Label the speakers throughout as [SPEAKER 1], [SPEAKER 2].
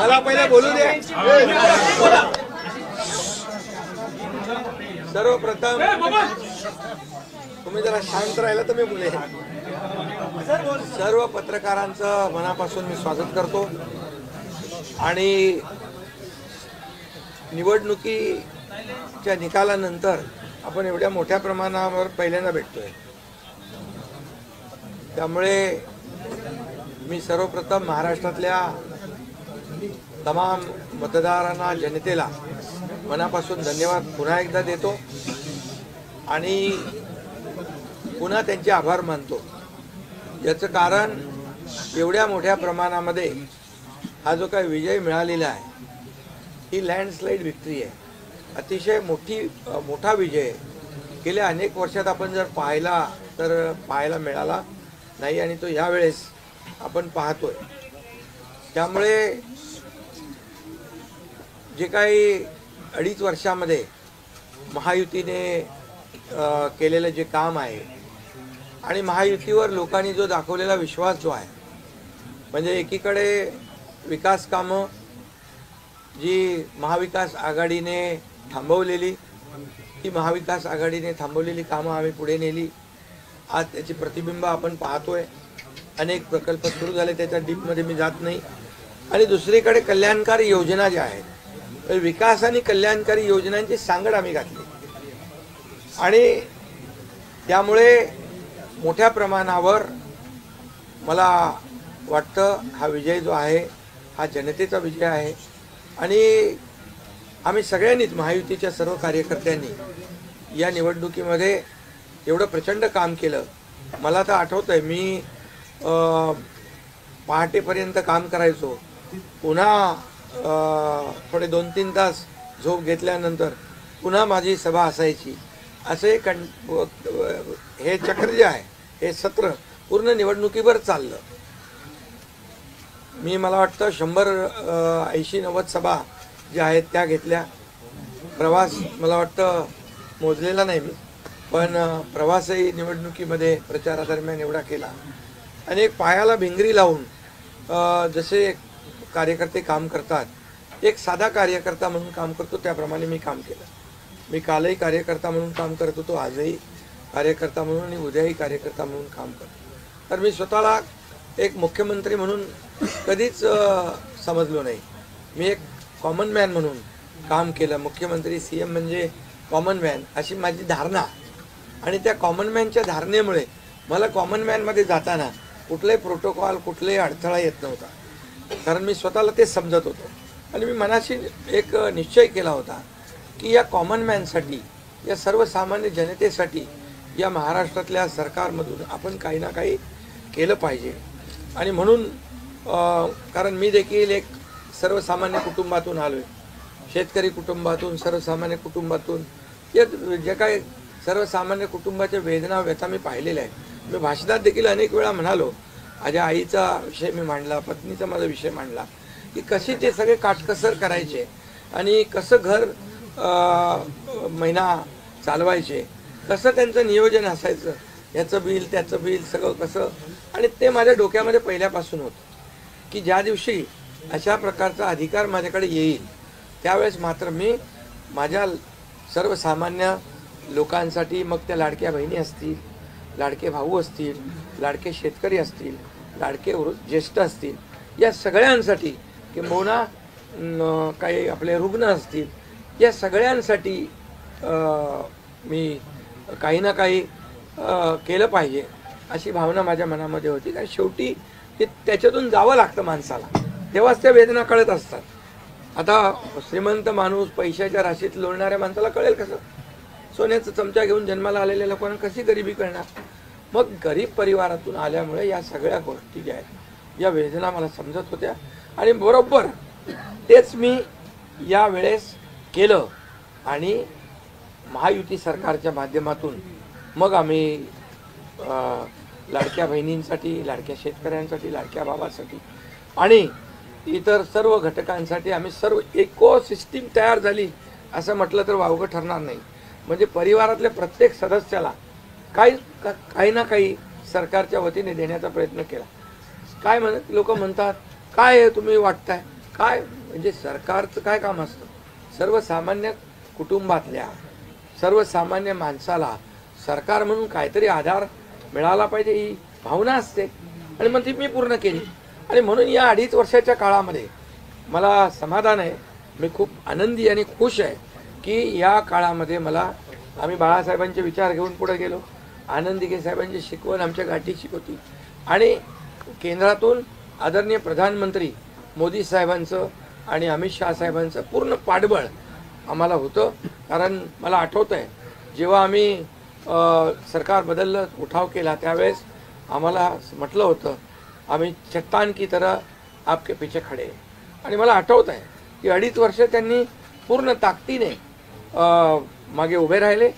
[SPEAKER 1] मला पहिले बोलू दे। सर्वप्रथम तुम्ही जरा शांत राहिला तर मी बोलेन। सर्व पत्रकारांचं मनापासून मी स्वागत करतो आणि निवडणुकीच्या निकालानंतर आपण एवढ्या मोठ्या प्रमाणावर पहिल्यांदा भेटतोय, त्यामुळे मी सर्वप्रथम महाराष्ट्रातल्या तमाम मतदारांना, जनतेला मनापासून धन्यवाद पुन्हा एकदा देतो आणि पुन्हा त्यांचे आभार मानतो। याचं कारण एवढ्या मोठ्या प्रमाणामध्ये हा जो काही विजय मिळालेला आहे ही लँडस्लाइड विक्ट्री आहे, अतिशय मोठा विजय। गेल्या अनेक वर्षात आपण जर पाहिला तर पाहायला मिळाला नाही आणि तो यावेळेस आपण पाहतोय। त्यामुळे जे काही 2.5 वर्षामध्ये महायुतीने केलेलं जे काम आहे आणि महायुतीवर लोकांनी जो दाखवलेला विश्वास जो आहे, म्हणजे एकीकडे विकास कामं जी महाविकास आघाडीने थांबवलेली, ती महाविकास आघाडीने थांबवलेली कामं आम्ही पुढे नेली। आज त्याची प्रतिबिंब आपण पाहतोय, अनेक प्रकल्प सुरू झाले, त्याच्या डीपमध्ये मी जात नाही। आणि दुसरीकडे कल्याणकारी योजना ज्या आहेत, विकास आणि कल्याणकारी योजनांची सांगड आम्ही घातली आणि त्यामुळे मोठ्या प्रमाणावर मला वाटतं हा विजय जो आहे हा जनतेचा विजय आहे आणि आम्ही सगळ्यांनीच, महायुतीच्या सर्व कार्यकर्त्यांनी या निवडणुकीमध्ये एवढं प्रचंड काम केलं। मला तर आठवतंय मी पहाटेपर्यंत काम करायचो, पुन्हा थोडे 2-3 तास झोप घेतल्यानंतर पुन्हा माझी सभा असायची। असे हे चक्र जे आहे, हे सत्र पूर्ण निवडणुकीवर चाललं। मी मला वाटतं 100-80-90 सभा ज्या आहेत त्या घेतल्या। प्रवास मला वाटतं मोजलेला नाही मी, पण प्रवासही निवडणुकीमध्ये प्रचारादरम्यान एवढा केला। अनेक पायाला भिंगरी लावून जसे कार्यकर्ते काम करतात, एक साधा कार्यकर्ता म्हणून काम करतो त्याप्रमाणे मी काम केलं। मी कालही कार्यकर्ता म्हणून काम करत होतो, आजही कार्यकर्ता म्हणून आणि उद्याही कार्यकर्ता म्हणून काम करतो। तर मी स्वतःला एक मुख्यमंत्री म्हणून कधीच समजलो नाही, मी एक कॉमन मॅन म्हणून काम केलं। मुख्यमंत्री CM म्हणजे कॉमन मॅन अशी माझी धारणा, आणि त्या कॉमन मॅनच्या धारणेमुळे मला कॉमन मॅनमध्ये जाताना कुठलाही प्रोटोकॉल, कुठलाही अडथळा येत नव्हता, कारण मी स्वतःला ते समजत होतो। आणि मी मनाशी एक निश्चय केला होता की या कॉमन मॅनसाठी, या सर्वसामान्य जनतेसाठी या महाराष्ट्रातल्या सरकारमधून आपण काही ना काही केलं पाहिजे। आणि म्हणून कारण मी देखील एक सर्वसामान्य कुटुंबातून आलो आहे, शेतकरी कुटुंबातून, सर्वसामान्य कुटुंबातून। या जे काही सर्वसामान्य कुटुंबाच्या वेदना, व्यथा मी पाहिलेल्या आहेत। मी भाषणात देखील अनेक वेळा म्हणालो, माझ्या आईचा विषय मी मांडला, पत्नीचा माझा विषय मांडला की कशी ते सगळे काटकसर करायचे आणि कसं घर महिना चालवायचे, कसं त्यांचं नियोजन असायचं, याचं बिल त्याचं बिल सगळं कसं। आणि ते माझ्या डोक्यामध्ये पहिल्यापासून होतं की ज्या दिवशी अशा प्रकारचा अधिकार माझ्याकडे येईल त्यावेळेस मात्र मी माझ्या सर्वसामान्य लोकांसाठी, मग त्या लाडक्या बहिणी असतील, लाडके भाऊ असतील, लाडके शेतकरी असतील, लाडके ज्येष्ठ असतील, या सगळ्यांसाठी, किंबहुना काही आपले रुग्ण असतील, या सगळ्यांसाठी मी काही ना काही केलं पाहिजे अशी भावना माझ्या मनामध्ये होती। कारण शेवटी ते त्याच्यातून जावं लागतं माणसाला, तेव्हाच त्या वेदना कळत असतात। आता श्रीमंत माणूस, पैशाच्या राशीत लोळणाऱ्या माणसाला कळेल कसं? सोन्याचा चमचा घेऊन जन्माला आलेल्या लोकांना कशी गरिबी कळणार? मग गरीब परिवारातून आल्यामुळे या सगळ्या गोष्टी ज्या आहेत, या वेदना मला समजत होत्या आणि बरोबर तेच मी या वेळेस केलं। आणि महायुती सरकारच्या माध्यमातून मग आम्ही लाडक्या बहिणींसाठी, लाडक्या शेतकऱ्यांसाठी, लाडक्या बाबासाठी आणि इतर सर्व घटकांसाठी आम्ही सर्व इकोसिस्टीम तयार झाली असं म्हटलं तर वावगं ठरणार नाही। म्हणजे परिवारातल्या प्रत्येक सदस्याला काही ना काही सरकारच्या वतीने देण्याचा प्रयत्न केला। काय लोक म्हणतात, काय तुम्ही वाटताय, काय म्हणजे सरकारचं काय काम असतं? सर्वसामान्य कुटुंबातल्या सर्वसामान्य माणसाला सरकार म्हणून काहीतरी आधार मिळाला पाहिजे ही भावना असते आणि मग ती मी पूर्ण केली. आणि म्हणून या 2.5 वर्षाच्या काळामध्ये मला समाधान आहे. मी खूप आनंदी आणि खुश आहे की या काळामध्ये आम्ही बाळासाहेबांचे विचार घेऊन पुढे गेलो. आनंद दिघे साहेबांची शिकवण आमच्या गाठीशी होती आणि केंद्रातून आदरणीय प्रधानमंत्री मोदी साहेबांचं आणि अमित शहा साहेबांचं पूर्ण पाठबळ आम्हाला होतं. कारण मला आठवतं आहे जेव्हा आम्ही सरकार बदललं उठाव केला त्यावेळेस आम्हाला म्हटलं होतं आम्ही चट्टान की तरह आपके पीछे खडे. आणि मला आठवत आहे की 2.5 वर्ष त्यांनी पूर्ण ताकदीने मागे उभे राहिले.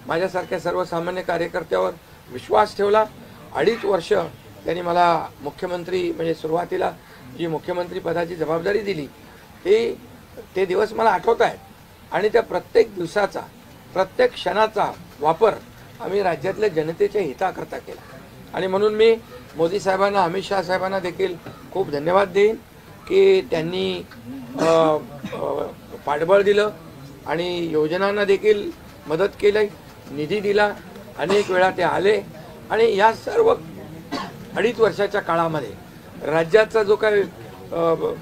[SPEAKER 1] माझ्यासारख्या सर्वसामान्य कार्यकर्त्यावर विश्वास ठेवला. 2.5 वर्ष त्यांनी मला मुख्यमंत्री म्हणजे सुरुवातीला जी मुख्यमंत्री पदाची जबाबदारी दिली ते दिवस मला आठवत आहेत. आणि त्या प्रत्येक दिवसाचा प्रत्येक क्षणाचा वापर आम्ही राज्यातल्या जनतेच्या हिताकरता केला. आणि म्हणून मी मोदी साहेबांना अमित शहा साहेबांना देखील खूप धन्यवाद देईन की त्यांनी पाठबळ दिलं आणि योजनांना देखील मदत केली, निधी दिला. अनेक वेळा ते आले आणि या सर्व 2.5 वर्षाच्या काळामध्ये राज्याचा जो काही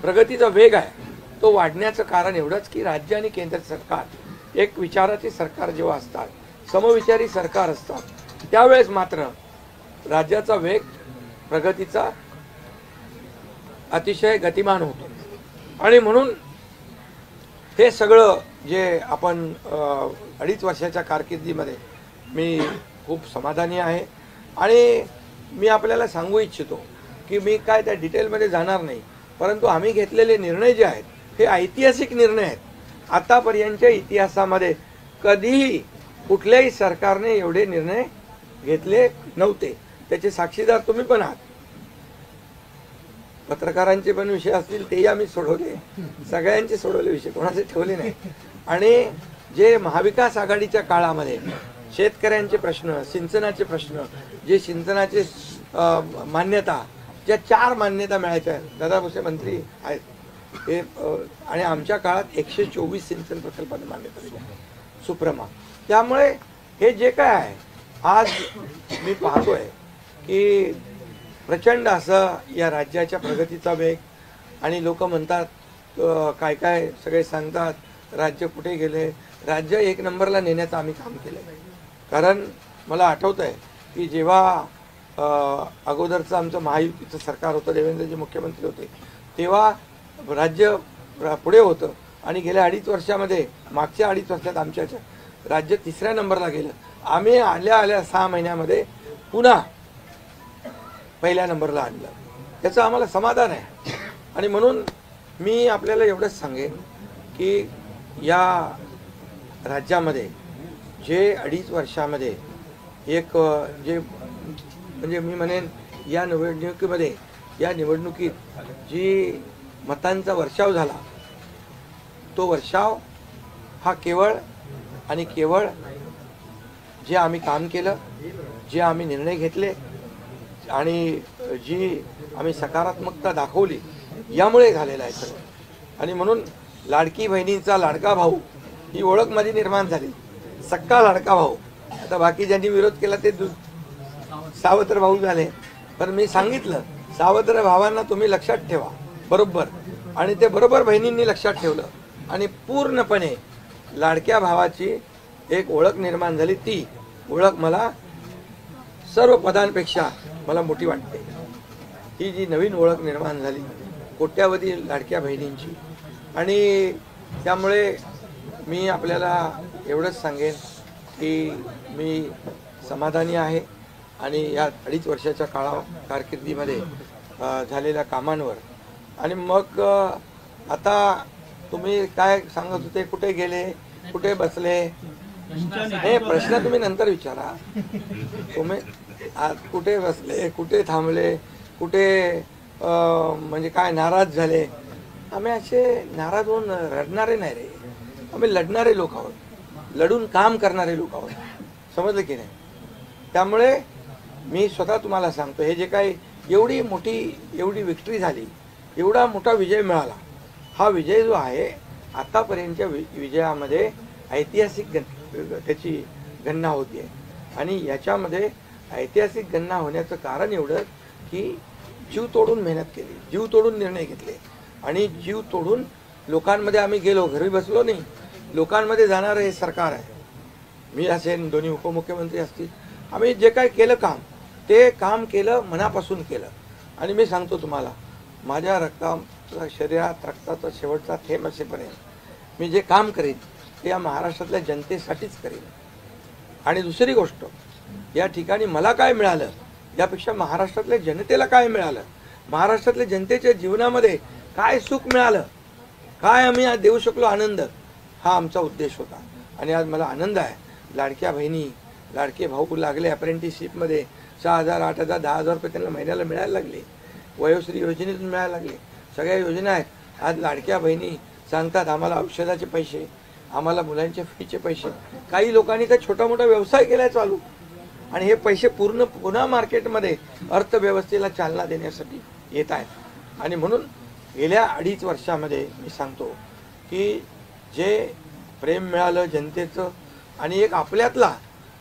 [SPEAKER 1] प्रगतीचा वेग आहे तो वाढण्याचं कारण एवढंच की राज्य आणि केंद्र सरकार एक विचाराचे सरकार जेव्हा असतात, समविचारी सरकार असतात, त्यावेळेस मात्र राज्याचा वेग प्रगतीचा अतिशय गतिमान होतो. आणि म्हणून हे सगळं जे आपण 2.5 वर्षाच्या कारकिर्दीमध्ये मी खूप समाधानी आहे. आणि मी आपल्याला सांगू इच्छितो की मी काय त्या डिटेलमध्ये जाणार नाही, परंतु आम्ही घेतलेले निर्णय जे आहेत हे ऐतिहासिक निर्णय आहेत. आतापर्यंतच्या इतिहासामध्ये कधीही कुठल्याही सरकारने एवढे निर्णय घेतले नव्हते. त्याचे साक्षीदार तुम्ही पण आहात. पत्रकारांचे पण विषय असतील तेही आम्ही सोडवले, सगळ्यांचे सोडवले विषय, कोणाचे ठेवले नाही. आणि जे महाविकास आघाडीच्या काळामध्ये शेतकऱ्यांचे प्रश्न, सिंचनाचे प्रश्न, जे सिंचनाचे मान्यता, ज्या 4 मान्यता मिळायच्या, दादा भुसे मंत्री आहेत हे, आणि आमच्या काळात 124 सिंचन प्रकल्पांना मान्यता दिली सुप्रमा. त्यामुळे हे जे काय आहे आज मी पाहतोय की प्रचंड असं या राज्याच्या प्रगतीचा वेग. आणि लोक म्हणतात काय काय सगळे सांगतात राज्य कुठे गेले. राज्य 1 नंबरला नेण्याचं आम्ही काम केलं. कारण मला आठवतं आहे की जेव्हा अगोदरचं आमचं महायुतीचं सरकार होतं, देवेंद्रजी मुख्यमंत्री होते, तेव्हा राज्य पुढे होतं. आणि गेल्या 2.5 वर्षामध्ये मागच्या 2.5 वर्षात आमच्या राज्य 3ऱ्या नंबरला गेलं. आम्ही आल्या 6 महिन्यामध्ये पुन्हा 1ल्या नंबरला आणलं. त्याचं आम्हाला समाधान आहे. आणि म्हणून मी आपल्याला एवढंच सांगेन की या राज्यामध्ये जे 2.5 वर्षामध्ये एक जे म्हणजे मी म्हणेन या निवडणुकीत जी मतांचा वर्षाव झाला तो वर्षाव हा केवळ आणि केवळ जे आम्ही काम केलं, जे आम्ही निर्णय घेतले आणि जी आम्ही सकारात्मकता दाखवली यामुळे झालेला आहे सगळं. आणि म्हणून लाडकी बहिणीचा लाडका भाऊ ही ओळख माझी निर्माण झाली. सक्का लाडका भाऊ. आता बाकी ज्यांनी विरोध केला ते सावत्र भाऊ झाले. पण मी सांगितलं सावत्र भावांना तुम्ही लक्षात ठेवा बरोबर. आणि ते बरोबर बहिणींनी लक्षात ठेवलं आणि पूर्णपणे लाडक्या भावाची एक ओळख निर्माण झाली. ती ओळख मला सर्व पदांपेक्षा मला मोठी वाटते. ही जी नवीन ओळख निर्माण झाली कोट्यावधी लाडक्या बहिणींची. आणि त्यामुळे मी आपल्याला एवढंच सांगेन की मी समाधानी आहे आणि या 2.5 वर्षाच्या कारकिर्दीमध्ये झालेल्या कामांवर. आणि मग आता तुम्ही काय सांगत होते, कुठे गेले, कुठे बसले, हे प्रश्न तुम्ही नंतर विचारा. तुम्ही कुठे बसले, कुठे थांबले, कुठे म्हणजे काय नाराज झाले. आम्ही असे नाराज होऊन रडणारे नाही रे. आम्ही लढणारे लोक आहोत, लढून काम करणारे लोक आहोत. समजलं की नाही. त्यामुळे मी स्वतः तुम्हाला सांगतो हे जे काही एवढी मोठी विक्ट्री झाली, एवढा मोठा विजय मिळाला हा विजय जो आहे आतापर्यंतच्या विजयामध्ये ऐतिहासिक त्याची गणना होती आहे आणि याच्यामध्ये ऐतिहासिक गणना होण्याचं कारण एवढं की जीव तोडून मेहनत केली, जीव तोडून निर्णय घेतले आणि जीव तोडून लोकांमध्ये आम्ही गेलो, घरी बसलो नाही, लोकांमध्ये जाणारं हे सरकार आहे. मी असेन, दोन्ही उपमुख्यमंत्री असतील, आम्ही जे काय केलं काम ते काम केलं, मनापासून केलं. आणि मी सांगतो तुम्हाला, माझ्या शरीरात रक्ताचा शेवटचा थेंब असेपर्यंत मी जे काम करीन ते या महाराष्ट्रातल्या जनतेसाठीच करीन. आणि दुसरी गोष्ट, या ठिकाणी मला काय मिळालं यापेक्षा महाराष्ट्रातल्या जनतेला काय मिळालं, महाराष्ट्रातल्या जनतेच्या जीवनामध्ये काय सुख मिळालं, काय आम्ही आज देऊ शकलो आनंद, हा आमचा उद्देश होता. आणि आज मला आनंद आहे, लाडक्या बहिणी लाडके भाऊ लागले अप्रेंटिसशिपमध्ये, 6,000 8,000 10,000 रुपये त्यांना महिन्याला मिळायला लागले, वयोश्री योजनेतून मिळायला लागले, सगळ्या योजना आहेत. आज लाडक्या बहिणी सांगतात आम्हाला औषधाचे पैसे, आम्हाला मुलांच्या फीचे पैसे. काही लोकांनी तर छोटा मोठा व्यवसाय केलाय चालू आणि हे पैसे पुन्हा मार्केटमध्ये अर्थव्यवस्थेला चालना देण्यासाठी येत आहेत. आणि म्हणून गेल्या 2.5 वर्षामध्ये मी सांगतो की जे प्रेम मिळालं जनतेचं आणि एक आपल्यातला,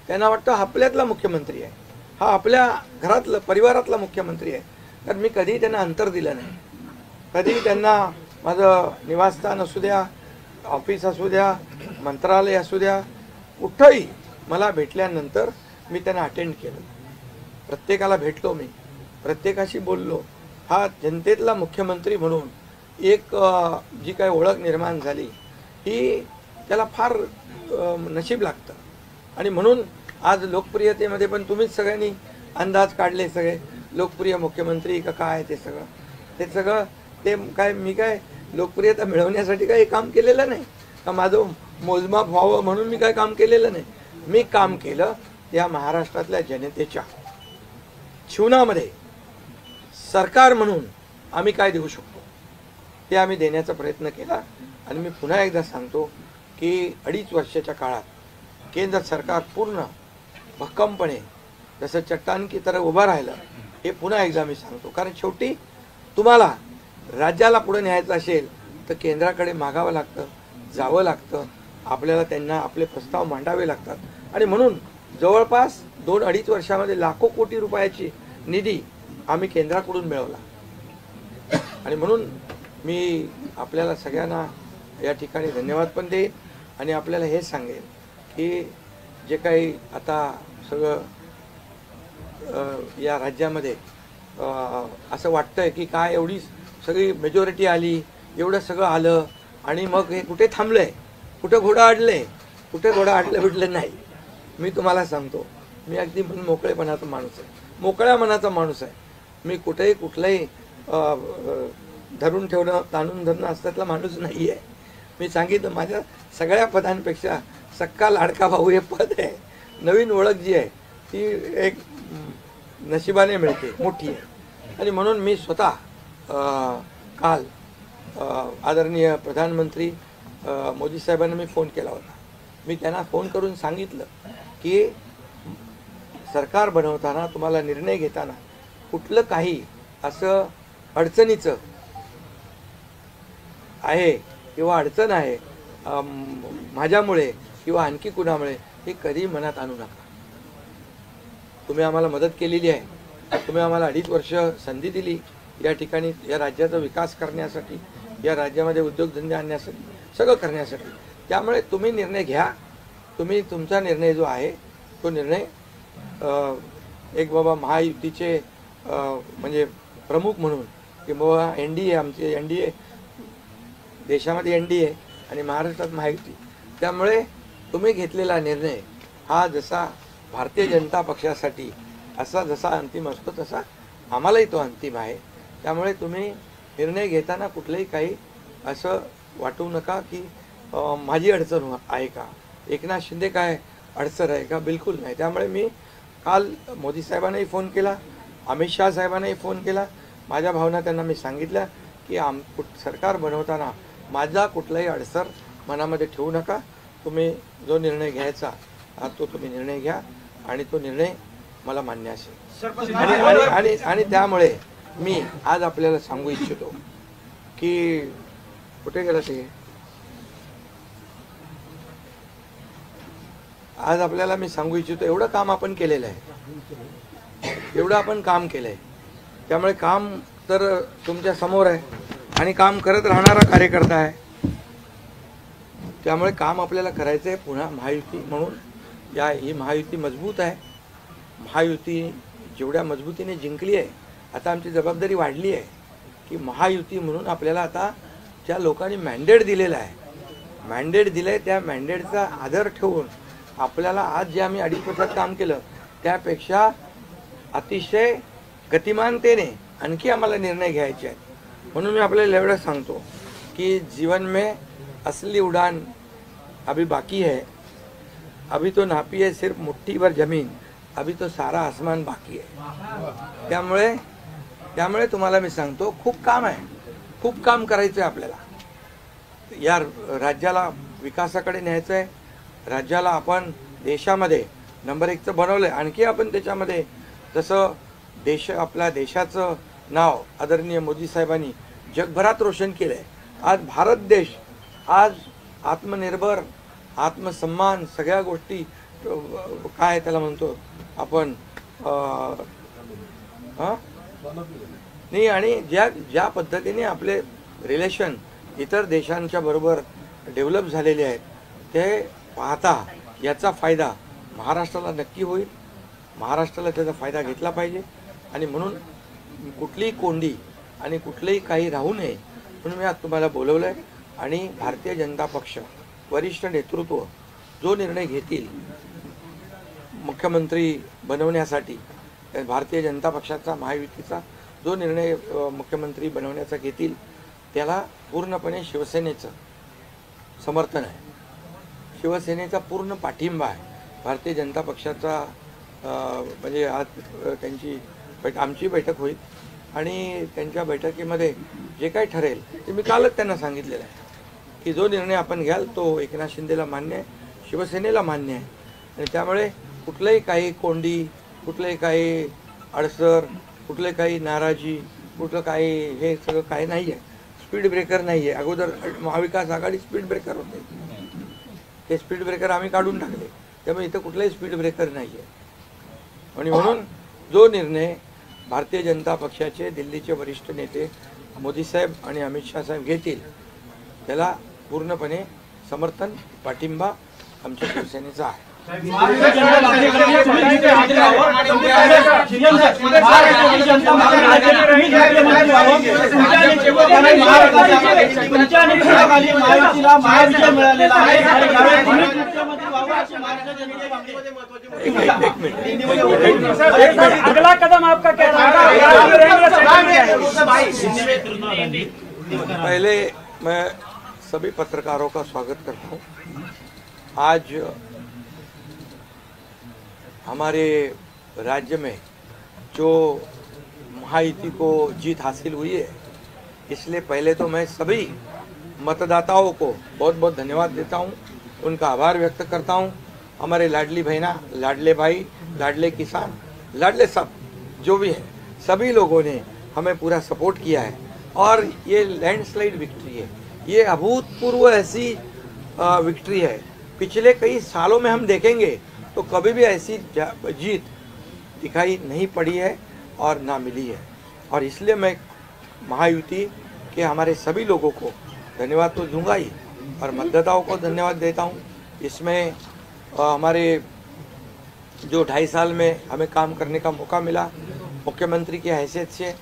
[SPEAKER 1] त्यांना वाटतं आपल्यातला मुख्यमंत्री आहे, हा आपल्या घरातला परिवारातला मुख्यमंत्री आहे. तर मी कधीही त्यांना अंतर दिलं नाही, कधीही त्यांना माझं निवासस्थान असू द्या, ऑफिस असू द्या, मंत्रालय असू द्या, कुठंही मला भेटल्यानंतर मी त्यांना अटेंड केलं, प्रत्येकाला भेटलो, मी प्रत्येकाशी बोललो. हा जनतेतला मुख्यमंत्री म्हणून एक जी काही ओळख निर्माण झाली ही त्याला फार नशीब लागतं. आणि म्हणून आज लोकप्रियतेमध्ये पण तुम्हीच सगळ्यांनी अंदाज काढले, सगळे लोकप्रिय मुख्यमंत्री का काय, ते सगळं ते काय, मी काय लोकप्रियता मिळवण्यासाठी काही काम केलेलं नाही का, माझं मोजमाप व्हावं म्हणून मी काय काम केलेलं नाही. मी काम केलं या महाराष्ट्रातल्या जनतेच्या जीवनामध्ये सरकार म्हणून आम्ही काय देऊ शकतो ते आम्ही देण्याचा प्रयत्न केला. आणि मी पुन्हा एकदा सांगतो की 2.5 वर्षाच्या काळात केंद्र सरकार पूर्ण भक्कमपणे जसं चट्टान की तरह उभं राहिलं, हे पुन्हा एकदा मी सांगतो. कारण शेवटी तुम्हाला राज्याला पुढे न्यायचं असेल तर केंद्राकडे मागावं लागतं, जावं लागतं, आपल्याला त्यांना आपले प्रस्ताव मांडावे लागतात. आणि म्हणून जवळपास 2-2.5 वर्षामध्ये लाखो कोटी रुपयाची निधी आम्ही केंद्राकडून मिळवला. आणि म्हणून मी आपल्याला सगळ्यांना या ठिकाणी धन्यवाद पण देईन आणि आपल्याला हे सांगेन की जे काही आता सगळं या राज्यामध्ये असं वाटतंय की काय एवढी सगळी मेजॉरिटी आली, एवढं सगळं आलं आणि मग हे कुठे थांबलंय, कुठं घोडा अडले, कुठे घोडा अडलं भेटलं नाही. मी तुम्हाला सांगतो, मी अगदी मोकळेपणाचा माणूस आहे, मोकळ्या मनाचा माणूस आहे. मी कुठेही कुठलंही धरून ठेवणं, ताणून धरणं असल्यातला माणूस नाही आहे. मी सांगितलं, माझ्या सगळ्या पदांपेक्षा सक्का लाडका भाऊ हे पद आहे. नवीन ओळख जी आहे ती एक नशिबाने मिळते, मोठी आहे. आणि म्हणून मी स्वतः काल आदरणीय प्रधानमंत्री मोदी साहेबांना मी फोन केला होता. मी त्यांना फोन करून सांगितलं की सरकार बनवताना, तुम्हाला निर्णय घेताना कुठलं काही असं अडचणीचं आहे किंवा अडचण आहे माझ्यामुळे किंवा आणखी कुणामुळे, हे कधी मनात आणू नका. तुम्ही आम्हाला मदत केलेली आहे, तुम्ही आम्हाला 2.5 वर्ष संधी दिली या ठिकाणी या राज्याचा विकास करण्यासाठी, या राज्यामध्ये उद्योगधंदे आणण्यासाठी, सगळं करण्यासाठी. त्यामुळे तुम्ही निर्णय घ्या. तुम्ही तुमचा निर्णय जो आहे तो निर्णय एक बाबा महायुतीचे म्हणजे प्रमुख म्हणून की बाबा NDA, आमचे NDA देशामध्ये NDA आणि महाराष्ट्रात महायुती, त्यामुळे तुम्ही घेतलेला निर्णय हा जसा भारतीय जनता पक्षासाठी असा जसा अंतिम असतो तसा आम्हालाही तो अंतिम आहे. त्यामुळे तुम्ही निर्णय घेताना कुठलंही काही असं वाटू नका की माझी अडचण आहे का, एकनाथ शिंदे काय अडचण आहे का, बिलकुल नाही. त्यामुळे मी काल मोदी साहेबांनाही फोन केला, अमित शाह साहेबांनाही फोन केला. माझ्या भावना त्यांना मी सांगितल्या की सरकार बनवताना माझा कुठलाही अडसर मनामध्ये ठेवू नका. तुम्ही जो निर्णय घ्यायचा तो तुम्ही निर्णय घ्या आणि तो निर्णय मला मान्य असेल. आणि त्यामुळे मी आज आपल्याला सांगू इच्छितो की कुठे गेला ते? आज आपल्याला मी सांगू इच्छितो, एवढं काम आपण केलेलं आहे, एवढं आपण काम केलंय, त्यामुळे काम तर तुमच्या समोर आहे आणि काम करत राहणारा कार्यकर्ता आहे, त्यामुळे काम आपल्याला करायचं आहे. पुन्हा महायुती म्हणून ही महायुती मजबूत आहे. महायुती जेवढ्या मजबूतीने जिंकली आहे, आता आमची जबाबदारी वाढली आहे की महायुती म्हणून आपल्याला आता ज्या लोकांनी मॅन्डेट दिलेलं आहे, मॅन्डेट दिलं आहे, त्या मॅन्डेटचा आदर ठेवून आपल्याला आज जे आम्ही 2.5 वर्षात काम केलं त्यापेक्षा अतिशय गतिमानतेने आणखी आम्हाला निर्णय घ्यायचे आहेत. म्हणून मी आपल्याला एवढं सांगतो कि जीवन में असली उड़ान अभी बाकी है, अभी तो नापी है सिर्फ मुट्ठी भर जमीन, अभी तो सारा आसमान बाकी है. त्यामुळे तुम्हाला मी सांगतो, खूप काम आहे, खूप काम करायचं आहे आपल्याला. या राज्याला विकासाकडे न्यायचं आहे. राज्याला आपण देशामध्ये नंबर 1चं बनवलं आहे. आणखी आपण त्याच्यामध्ये जसं आपल्या देशाचं नाव आदरणीय मोदी साहेबांनी जगभरात रोशन केलं आहे. आज भारत देश आज आत्मनिर्भर, आत्मसन्मान, सगळ्या गोष्टी काय त्याला म्हणतो आपण नाही, आणि ज्या पद्धतीने आपले रिलेशन इतर देशांच्या बरोबर डेव्हलप झालेले आहेत ते पाहता याचा फायदा महाराष्ट्राला नक्की होईल. महाराष्ट्राला त्याचा फायदा घेतला पाहिजे आणि म्हणून कुठलीही कोंडी आणि कुठलेही काही राहू नये म्हणून मी आज तुम्हाला बोलवलं आहे. आणि भारतीय जनता पक्ष वरिष्ठ नेतृत्व जो निर्णय घेतील मुख्यमंत्री बनवण्यासाठी, भारतीय जनता पक्षाचा महायुतीचा जो निर्णय मुख्यमंत्री बनवण्याचा घेतील त्याला पूर्णपणे शिवसेनेचं समर्थन आहे, शिवसेनेचा पूर्ण पाठिंबा आहे. भारतीय जनता पक्षाचा म्हणजे आज आमची बैठक होईल आणि त्यांच्या बैठकीमध्ये जे काही ठरेल ते मी कालच त्यांना सांगितलेलं आहे की जो निर्णय आपण घ्याल तो एकनाथ शिंदेला मान्य आहे, शिवसेनेला मान्य आहे. आणि त्यामुळे कुठलंही काही कोंडी, कुठलंही काही अडसर, कुठले काही नाराजी, कुठलं काही हे सगळं काही नाही आहे. स्पीड ब्रेकर नाही आहे. अगोदर महाविकास आघाडी स्पीड ब्रेकर होते, ते स्पीड ब्रेकर आम्ही काढून टाकले. त्यामुळे इथं कुठलाही स्पीड ब्रेकर नाही आहे. आणि म्हणून जो निर्णय भारतीय जनता पक्षाचे दिल्लीचे वरिष्ठ नेते मोदी साहेब आणि अमित शाह साहेब घेतील त्याला पूर्णपणे समर्थन, पाठिंबा आमच्या शिवसेनेचा आहे.
[SPEAKER 2] अगला कदम आपका क्या
[SPEAKER 1] पहले मैं सभी पत्रकारों का स्वागत करता हूं. आज हमारे राज्य में जो महायुति को जीत हासिल हुई है, इसलिए पहले तो मैं सभी मतदाताओं को बहुत बहुत धन्यवाद देता हूं, उनका आभार व्यक्त करता हूं. हमारे लाडली बहना, लाडले भाई, लाडले किसान, लाडले सब जो भी है, सभी लोगों ने हमें पूरा सपोर्ट किया है और ये लैंडस्लाइड विक्ट्री है. ये अभूतपूर्व ऐसी विक्ट्री है. पिछले कई सालों में हम देखेंगे तो कभी भी ऐसी जीत दिखाई नहीं पड़ी है और ना मिली है. और इसलिए मैं महायुति के हमारे सभी लोगों को धन्यवाद तो दूंगा ही और मतदाताओं को धन्यवाद देता हूँ. इसमें हमारे जो 2.5 साल में हमें काम करने का मौका मिला, मुख्यमंत्री की हैसियत से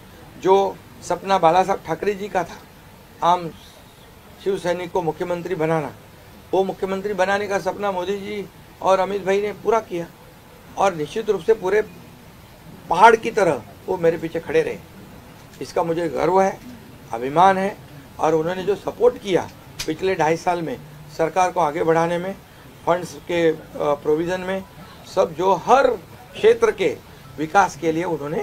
[SPEAKER 1] जो सपना बाला साहब ठाकरे जी का था, आम शिव सैनिक को मुख्यमंत्री बनाना, वो मुख्यमंत्री बनाने का सपना मोदी जी और अमित भाई ने पूरा किया. और निश्चित रूप से पूरे पहाड़ की तरह वो मेरे पीछे खड़े रहे. इसका मुझे गर्व है, अभिमान है. और उन्होंने जो सपोर्ट किया पिछले 2.5 साल में सरकार को आगे बढ़ाने में, फंड्स के प्रोविज़न में, सब जो हर क्षेत्र के विकास के लिए उन्होंने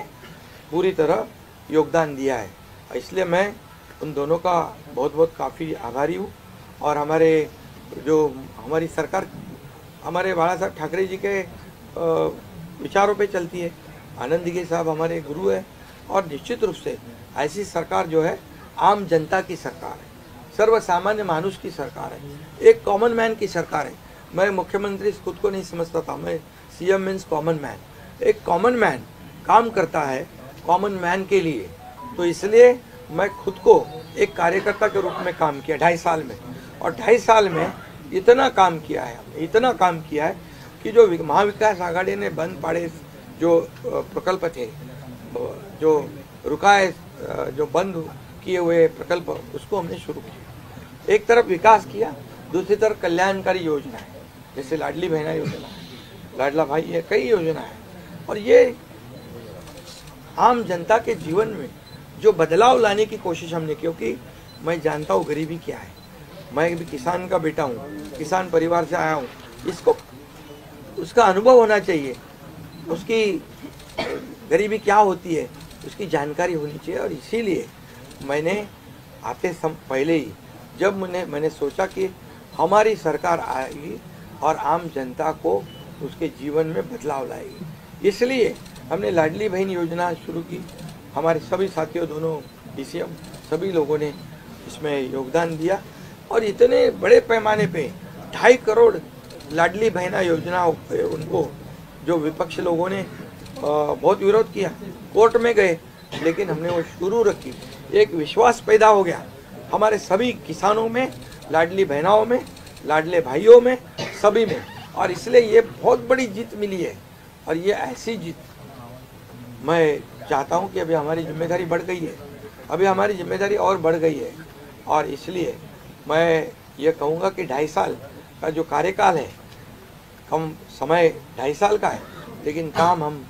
[SPEAKER 1] पूरी तरह योगदान दिया है. इसलिए मैं उन दोनों का बहुत बहुत काफ़ी आभारी हूँ. और हमारे जो हमारी सरकार हमारे बाला साहब ठाकरे जी के विचारों पे चलती है. आनंद दिघे साहब हमारे गुरु है और निश्चित रूप से ऐसी सरकार जो है आम जनता की सरकार है. सर्वसामान्य मानुष की सरकार है, एक कॉमन मैन की सरकार है। मैं मुख्यमंत्री खुद को नहीं समझता था, मैं सीएम मीन्स कॉमन मैन। एक कॉमन मैन काम करता है कॉमन मैन के लिए, तो इसलिए मैं खुद को एक कार्यकर्ता के रूप में काम किया 2.5 साल में, और 2.5 साल में इतना काम किया है, इतना काम किया है कि जो महाविकास आघाड़ी ने बंद पड़े जो प्रकल्प थे, जो रुकाए, जो बंद किए हुए प्रकल्प, उसको हमने शुरू किया। एक तरफ विकास किया, दूसरी तरफ कल्याणकारी योजना है, जैसे लाडली बहना योजना है, लाडला भाई है, कई योजना है। और ये आम जनता के जीवन में जो बदलाव लाने की कोशिश हमने, क्योंकि मैं जानता हूँ गरीबी क्या है, मैं भी किसान का बेटा हूँ, किसान परिवार से आया हूँ, इसको उसका अनुभव होना चाहिए, उसकी गरीबी क्या होती है उसकी जानकारी होनी चाहिए। और इसीलिए मैंने आते पहले ही जब मैंने सोचा कि हमारी सरकार आएगी और आम जनता को उसके जीवन में बदलाव लाएगी, इसलिए हमने लाडली बहन योजना शुरू की। हमारे सभी साथियों, दोनों डीसीएम, सभी लोगों ने इसमें योगदान दिया, और इतने बड़े पैमाने पे 2.5 करोड़ लाडली बहना योजना उनको, जो विपक्ष लोगों ने बहुत विरोध किया, कोर्ट में गए, लेकिन हमने वो शुरू रखी। एक विश्वास पैदा हो गया हमारे सभी किसानों में, लाडली बहनाओं में, लाडले भाइयों में, सभी में, और इसलिए ये बहुत बड़ी जीत मिली है। और ये ऐसी जीत मैं चाहता हूँ कि अभी हमारी जिम्मेदारी बढ़ गई है, अभी हमारी जिम्मेदारी और बढ़ गई है, और इसलिए मैं ये कहूँगा कि 2.5 साल का जो कार्यकाल है, कम समय 2.5 साल का है, लेकिन काम हम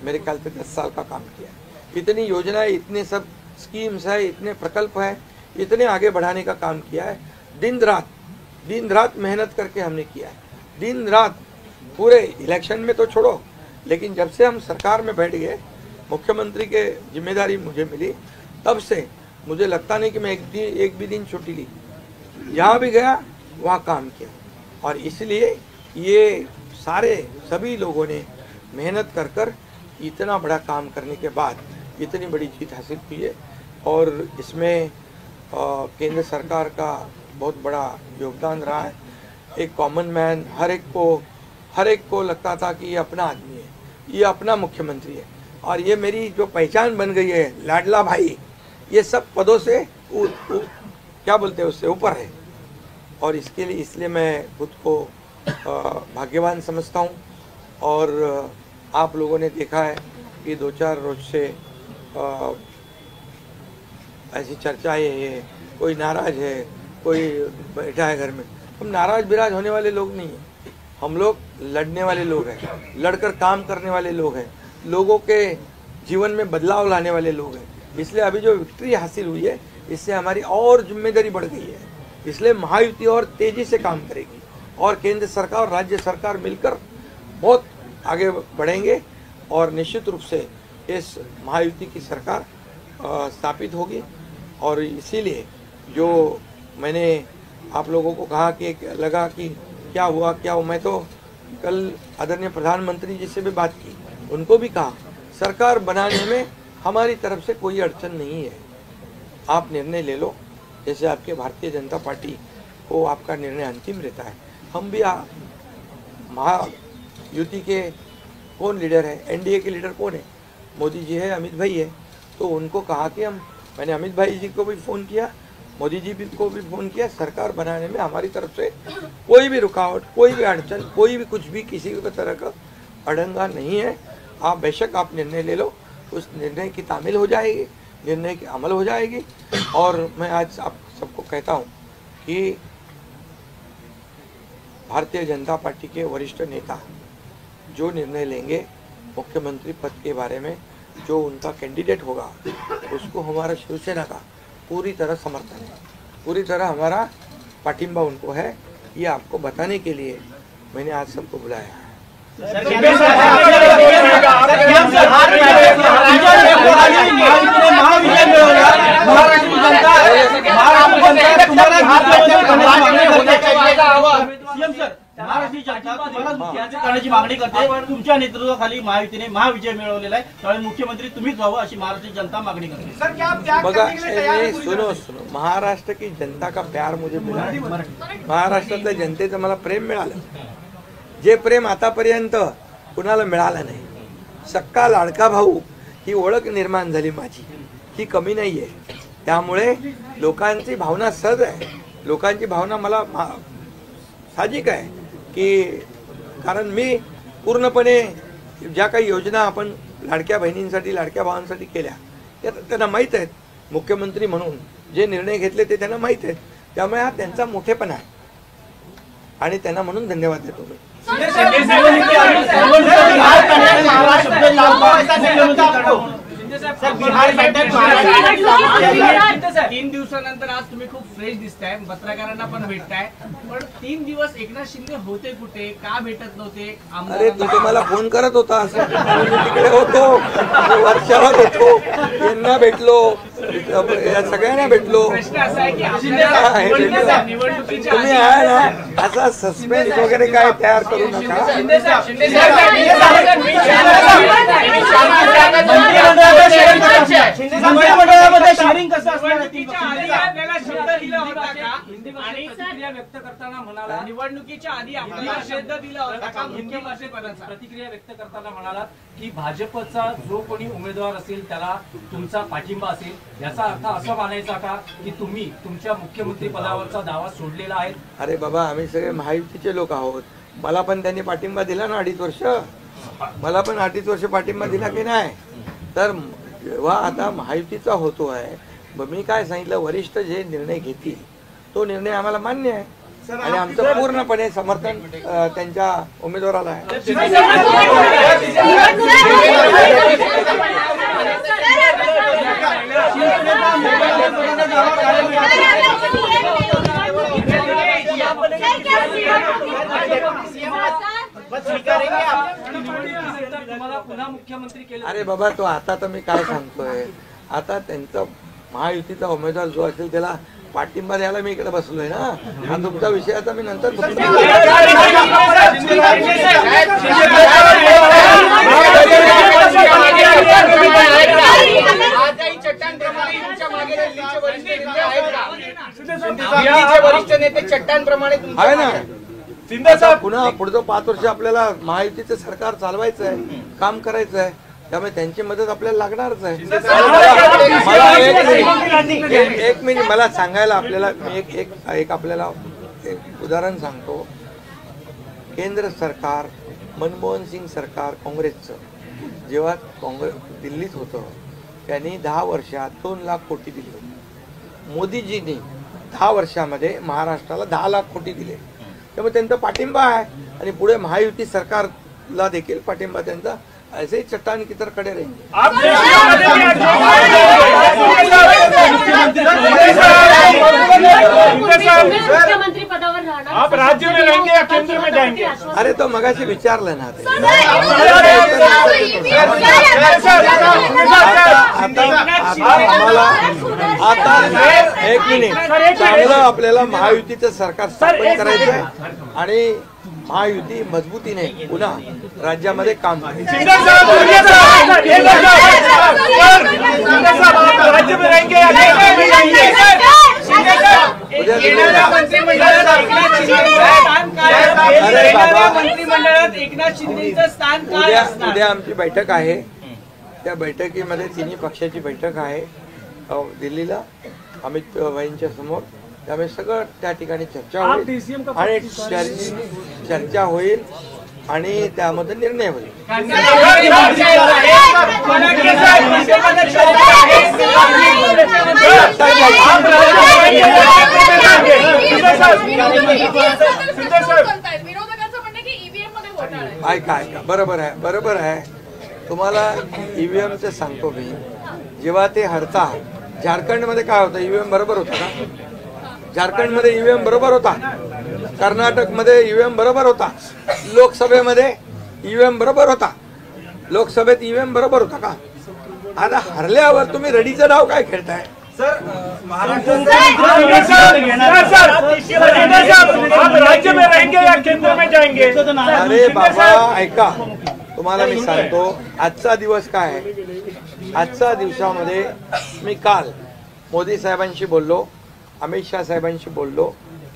[SPEAKER 1] मेरे ख्याल से 10 साल का काम किया है। इतनी योजनाएं, इतने सब स्कीम्स है, इतने प्रकल्प है, इतने आगे बढ़ाने का काम किया है। दिन रात मेहनत करके हमने किया है, दिन रात। पूरे इलेक्शन में तो छोड़ो, लेकिन जब से हम सरकार में बैठ गए, मुख्यमंत्री के जिम्मेदारी मुझे मिली, तब से मुझे लगता नहीं कि मैं एक भी दिन छुट्टी ली, जहाँ भी गया वहाँ काम किया। और इसलिए ये सभी लोगों ने मेहनत कर इतना बड़ा काम करने के बाद इतनी बड़ी जीत हासिल की है, और इसमें केंद्र सरकार का बहुत बड़ा योगदान रहा है। एक कॉमन मैन, हर एक को लगता था कि ये अपना आदमी है, ये अपना मुख्यमंत्री है, और ये मेरी जो पहचान बन गई है, लाडला भाई, ये सब पदों से क्या बोलते हैं उससे ऊपर है। और इसलिए मैं खुद को भाग्यवान समझता हूँ। और आप लोगों ने देखा है कि 2-4 रोज से ऐसी चर्चाएं है, कोई नाराज है, कोई बैठा है घर में। हम नाराज बिराज होने वाले लोग नहीं हैं, हम लोग लड़ने वाले लोग हैं, लड़कर काम करने वाले लोग हैं, लोगों के जीवन में बदलाव लाने वाले लोग हैं। इसलिए अभी जो विक्ट्री हासिल हुई है, इससे हमारी और जिम्मेदारी बढ़ गई है। इसलिए महायुति और तेजी से काम करेगी, और केंद्र सरकार और राज्य सरकार मिलकर बहुत आगे बढ़ेंगे, और निश्चित रूप से इस महायुति की सरकार स्थापित होगी। और इसीलिए जो मैंने आप लोगों को कहा कि लगा कि क्या हुआ, मैं तो कल आदरणीय प्रधानमंत्री जी से भी बात की, उनको भी कहा सरकार बनाने में हमारी तरफ से कोई अड़चन नहीं है, आप निर्णय ले लो, जैसे आपके भारतीय जनता पार्टी को आपका निर्णय अंतिम रहता है। हम भी महायुति के कौन लीडर है, एनडीए के लीडर कौन है, मोदी जी है, अमित भाई है, तो उनको कहा कि मैंने अमित भाई जी को भी फ़ोन किया, मोदी जी को भी फ़ोन किया, सरकार बनाने में हमारी तरफ से कोई भी रुकावट, कोई भी अड़चन, कोई भी कुछ भी किसी भी तरह का अड़ंगा नहीं है। आप बेशक आप निर्णय ले लो, उस निर्णय की तामील हो जाएगी, निर्णय की अमल हो जाएगी। और मैं आज आप सबको कहता हूँ कि भारतीय जनता पार्टी के वरिष्ठ नेता जो निर्णय लेंगे मुख्यमंत्री पद के बारे में, जो उनका कैंडिडेट होगा, उसको हमारा शिवसेना का पूरी तरह समर्थन है, पूरी तरह हमारा पाटिंबा उनको है। ये आपको बताने के लिए मैंने आज सबको बुलाया है।
[SPEAKER 2] महाराष्ट्र जनता
[SPEAKER 3] करण्याची मागणी करते. तुमच्या नेतृत्वाखाली महायुतीने महाविजय मिळवलेला आहे, त्यामुळे मुख्यमंत्री तुम्हीच व्हावं अशी महाराष्ट्राची जनता मागणी करते.
[SPEAKER 1] बघा सुनो महाराष्ट्र की जनता का प्यार मुझे मिला, महाराष्ट्रातल्या जनतेचं मला प्रेम मिळालं, जे प्रेम आतापर्यंत कुणाला मिळालं नाही. सक्का लाडका भाऊ ही ओळख निर्माण झाली माझी, ही कमी नाही आहे. त्यामुळे लोकांची भावना सहज आहे, लोकांची भावना मला साहजिक आहे की कारण मी पूर्णपणे ज्या काही योजना आपण लाडक्या बहिणींसाठी लाडक्या भावांसाठी केल्या त्या त्यांना माहीत आहेत. मुख्यमंत्री म्हणून जे निर्णय घेतले ते त्यांना माहीत आहेत. त्यामुळे हा त्यांचा मोठेपणा आहे आणि त्यांना म्हणून धन्यवाद देतो मी.
[SPEAKER 4] 3 दिवसानंतर आज तुम्ही खूप फ्रेश दिसताय, पत्रकारांना पण भेटताय, पण 3 दिवस एकनाथ शिंदे होते कुठे, का भेटत नव्हते?
[SPEAKER 1] अरे तू मला फोन करत होता, तिकडे होतो, वर्षावर होतो, यांना भेटलो, या सगळ्यांना भेटलो.
[SPEAKER 4] प्रश्न असा आहे की
[SPEAKER 1] तुम्ही आहे ना असा सस्पेन्स वगैरे काय तयार करू नका.
[SPEAKER 3] शेअरिंग कसं असणार?
[SPEAKER 2] व्यक्त करताना म्हणाला,
[SPEAKER 4] निवडणुकीच्या आधी आपल्याला शब्द दिला होता का मुख्यमंत्रीपदाचा?
[SPEAKER 2] प्रतिक्रिया व्यक्त करताना म्हणाला की भाजपचा जो कोणी उमेदवार असेल त्याला तुमचा पाठिंबा असेल, याचा अर्थ असं मानायचा का की तुम्ही तुमच्या मुख्यमंत्री पदावरचा दावा सोडलेला आहे?
[SPEAKER 1] अरे बाबा आम्ही सगळे महायुतीचे लोक आहोत. मला पण त्यांनी पाठिंबा दिला ना 2.5 वर्ष, मला पण 2.5 वर्ष पाठिंबा दिला की नाही. तर जेव्हा आता महायुतीचा होतो आहे, मी काय सांगितलं, वरिष्ठ जे निर्णय घेतील तो निर्णय आम्हाला मान्य आहे आणि आमचं पूर्णपणे समर्थन त्यांच्या उमेदवाराला आहे.
[SPEAKER 2] पुन्हा मुख्यमंत्री केलं.
[SPEAKER 1] अरे बाबा तो आता तर मी काय सांगतोय, आता त्यांचा महायुतीचा उमेदवार जो असेल त्याला पाठिंबा द्यायला मी इकडे बसलोय ना. हा तुमचा विषय आता मी नंतर
[SPEAKER 4] वरिष्ठ नेते चट्टांप्रमाणे
[SPEAKER 1] आहे ना. आता पुन्हा पुढचं 5 वर्ष आपल्याला महायुतीचं सरकार चालवायचं आहे, काम करायचं आहे, त्यामुळे त्यांची मदत आपल्याला लागणारच आहे. एक मिनिट मला सांगायला आपल्याला मी एक आपल्याला एक उदाहरण सांगतो. केंद्र सरकार मनमोहन सिंग सरकार काँग्रेसचं जेव्हा दिल्लीत होतं त्यांनी 10 वर्षात 2 लाख कोटी दिले होते. मोदीजींनी 10 वर्षामध्ये महाराष्ट्राला 10 लाख कोटी दिले. त्यामुळे त्यांचा पाठिंबा आहे आणि पुढे महायुती सरकारला देखील पाठिंबा त्यांचा ऐसे ही चट्टान की तरह खड़े रहेंगे.
[SPEAKER 5] मुख्यमंत्री पदावर राहणार,
[SPEAKER 2] आप राज्य में रहेंगे या केंद्र में जाएंगे?
[SPEAKER 1] अरे तो मगाशी विचारलं ना आता 1 मिनिट चांगलं आपल्याला महायुतीचं सरकार स्थापन करायचं आहे आणि महायुती मजबूतीने पुन्हा राज्यामध्ये काम करेल.
[SPEAKER 2] राज्य में रहेंगे या केंद्र में जाएंगे?
[SPEAKER 4] मंत्रिमंडळात एकनाथ शिंदेचं स्थान काय असणार?
[SPEAKER 1] उद्या आमची बैठक आहे. त्या बैठकीमध्ये तिन्ही पक्षाची बैठक आहे दिल्लीला अमित भाईंच्या समोर. त्यामुळे सगळं त्या ठिकाणी चर्चा होईल आणि चर्चा होईल आणि त्यामध्ये निर्णय होईल. ऐका बरोबर आहे. तुम्हाला ईव्हीएमचं सांगतो मी. जेव्हा ते हरतात झारखंडमध्ये काय होतं, ईव्हीएम बरोबर होता का? झारखंडमध्ये ईव्हीएम बरोबर होता, कर्नाटकमध्ये ईव्हीएम बरोबर होता, लोकसभेमध्ये ईव्हीएम बरोबर होता, लोकसभेत ईव्हीएम बरोबर होता का? आता हरल्यावर तुम्ही रडीचं डाव काय खेळताय?
[SPEAKER 2] राज्य में रहेंगे या केंद्र में जाएंगे?
[SPEAKER 6] जाएंगे?
[SPEAKER 1] अरे बाबा ऐका, तुम्हाला मी सांगतो आजचा दिवस काय आहे. आजच्या दिवसामध्ये मी काल मोदी साहेबांशी बोललो, अमित शाह साहेबांशी बोललो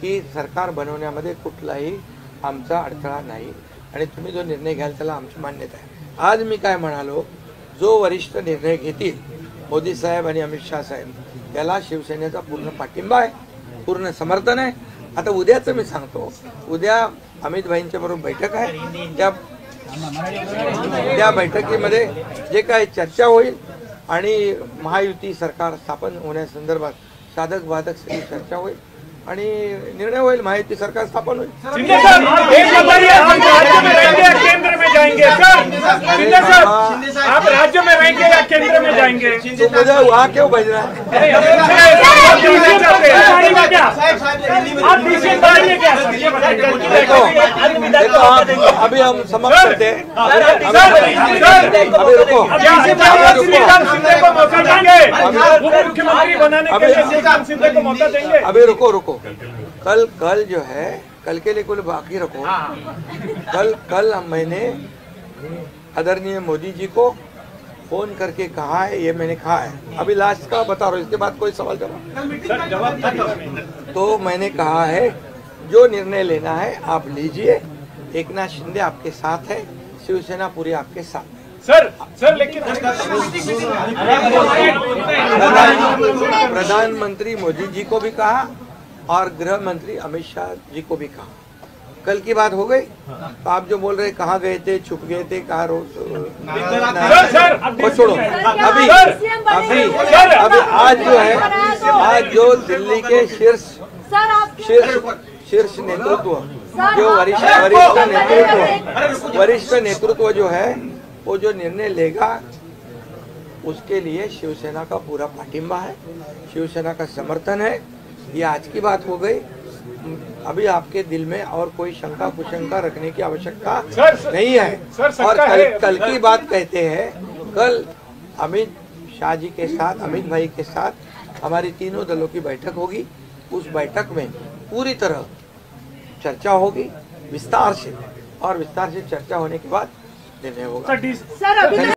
[SPEAKER 1] की सरकार बनवण्यामध्ये कुठलाही आमचा अडथळा नाही आणि तुम्ही जो निर्णय घ्याल त्याला आमची मान्यता आहे. आज मी काय म्हणालो, जो वरिष्ठ निर्णय घेतील मोदी साहेब आणि अमित शाह साहेब याला शिवसेनेचा पूर्ण पाठिंबा आहे, पूर्ण समर्थन आहे. आता उद्याचं मी सांगतो, उद्या अमित भाईंच्या बरोबर बैठक आहे. त्या बैठकीमध्ये जे काय चर्चा होईल आणि महायुती सरकार स्थापन होण्यासंदर्भात साधक बाधक सगळी चर्चा होईल आणि निर्णय होईल, महायुती सरकार स्थापन होईल.
[SPEAKER 6] शिंदे साहब, एक बताइए, आप राज्य में रहेंगे या केंद्र में जाएंगे? सर शिंदे साहब, आप राज्य में रहेंगे या केंद्र में जाएंगे?
[SPEAKER 1] तो मुझे वहाँ क्यों भेजना है?
[SPEAKER 6] आप डीसी बनाएंगे क्या? ये बताइए।
[SPEAKER 1] देखो अभी हम समाप्त करते हैं. अभी रुको,
[SPEAKER 6] शिंदे को मौका देंगे, उप मुख्यमंत्री बनाने के लिए शिंदे को मौका देंगे.
[SPEAKER 1] अभी रुको. कल जो है, कल के लिए कुल बाकी रखो. कल मैंने आदरणीय मोदी जी को फोन करके कहा है, ये मैंने कहा है. अभी लास्ट का बता रहा हूँ, इसके बाद कोई सवाल जवाब. तो मैंने कहा है जो निर्णय लेना है आप लीजिए. एकनाथ शिंदे आपके साथ है, शिवसेना पूरी आपके साथ है.
[SPEAKER 6] सर लेकिन
[SPEAKER 1] प्रधानमंत्री मोदी जी को भी कहा और गृह मंत्री अमित शाह जी को भी कहा. कल की बात हो गई. तो आप जो बोल रहे कहाँ गए थे, छुप गए थे, कहाँ वो छोड़ो. अभी आज जो है, आज जो दिल्ली के शीर्ष नेतृत्व, जो वरिष्ठ नेतृत्व जो है, वो जो निर्णय लेगा उसके लिए शिवसेना का पूरा पाठिंबा है, शिवसेना का समर्थन है. ये आज की बात हो गई. अभी आपके दिल में और कोई शंका कुशंका रखने की आवश्यकता नहीं है. और कल की बात कहते हैं, कल अमित शाह जी के साथ, अमित भाई के साथ हमारी तीनों दलों की बैठक होगी. उस बैठक में पूरी तरह चर्चा होगी विस्तार से, और विस्तार से चर्चा होने के बाद निर्णय होगा.